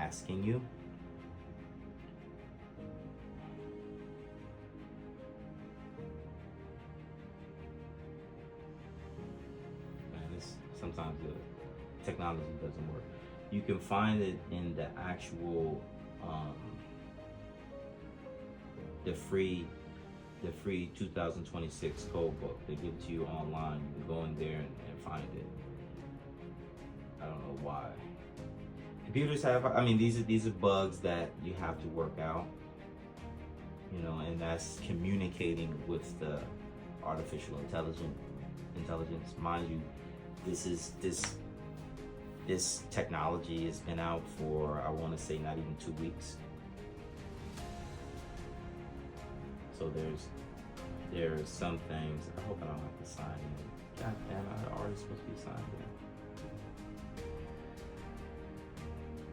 asking you. And this, sometimes the technology doesn't work. You can find it in the actual the free 2026 code book. They give it to you online. You can go in there and find it. I don't know why. Computers have, I mean, these are bugs that you have to work out, you know, and that's communicating with the artificial intelligence. Mind you, this technology has been out for, I want to say, not even 2 weeks. So there's some things. I hope I don't have to sign in. God damn, I already supposed to be signed in.